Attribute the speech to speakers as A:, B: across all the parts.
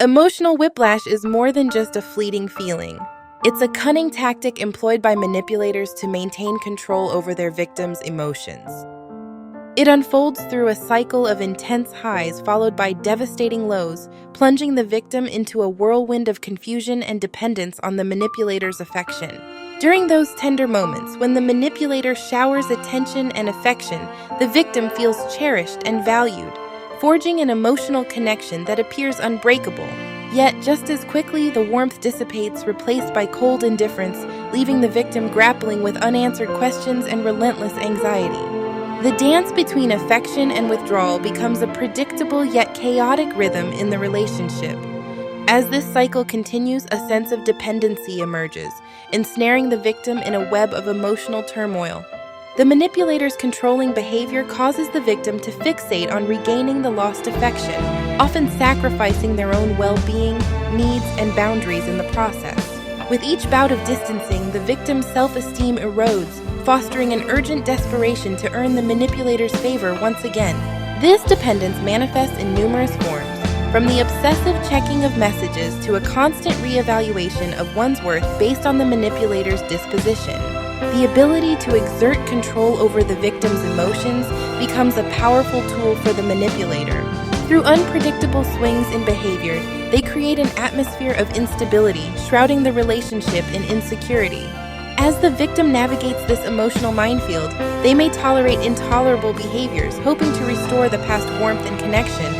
A: Emotional whiplash is more than just a fleeting feeling. It's a cunning tactic employed by manipulators to maintain control over their victims' emotions. It unfolds through a cycle of intense highs followed by devastating lows, plunging the victim into a whirlwind of confusion and dependence on the manipulator's affection. During those tender moments, when the manipulator showers attention and affection, the victim feels cherished and valued, forging an emotional connection that appears unbreakable. Yet, just as quickly, the warmth dissipates, replaced by cold indifference, leaving the victim grappling with unanswered questions and relentless anxiety. The dance between affection and withdrawal becomes a predictable yet chaotic rhythm in the relationship. As this cycle continues, a sense of dependency emerges, ensnaring the victim in a web of emotional turmoil. The manipulator's controlling behavior causes the victim to fixate on regaining the lost affection, often sacrificing their own well-being, needs, and boundaries in the process. With each bout of distancing, the victim's self-esteem erodes, fostering an urgent desperation to earn the manipulator's favor once again. This dependence manifests in numerous forms, from the obsessive checking of messages to a constant reevaluation of one's worth based on the manipulator's disposition. The ability to exert control over the victim's emotions becomes a powerful tool for the manipulator. Through unpredictable swings in behavior, they create an atmosphere of instability, shrouding the relationship in insecurity. As the victim navigates this emotional minefield, they may tolerate intolerable behaviors, hoping to restore the past warmth and connection.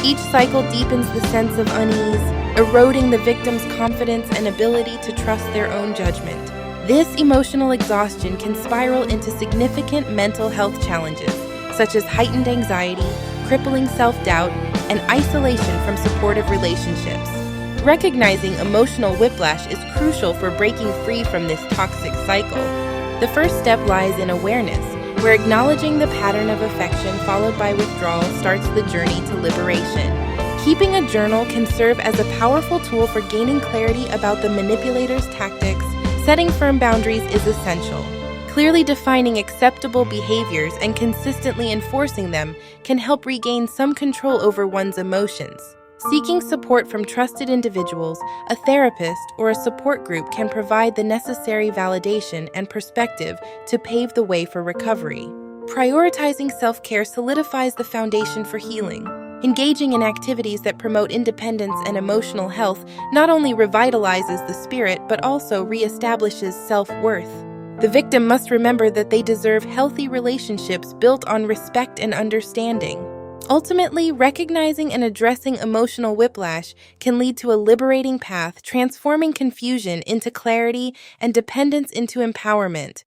A: Each cycle deepens the sense of unease, eroding the victim's confidence and ability to trust their own judgment. This emotional exhaustion can spiral into significant mental health challenges, such as heightened anxiety, crippling self-doubt, and isolation from supportive relationships. Recognizing emotional whiplash is crucial for breaking free from this toxic cycle. The first step lies in awareness, where acknowledging the pattern of affection followed by withdrawal starts the journey to liberation. Keeping a journal can serve as a powerful tool for gaining clarity about the manipulator's tactics. Setting firm boundaries is essential. Clearly defining acceptable behaviors and consistently enforcing them can help regain some control over one's emotions. Seeking support from trusted individuals, a therapist, or a support group can provide the necessary validation and perspective to pave the way for recovery. Prioritizing self-care solidifies the foundation for healing. Engaging in activities that promote independence and emotional health not only revitalizes the spirit but also reestablishes self-worth. The victim must remember that they deserve healthy relationships built on respect and understanding. Ultimately, recognizing and addressing emotional whiplash can lead to a liberating path, transforming confusion into clarity and dependence into empowerment.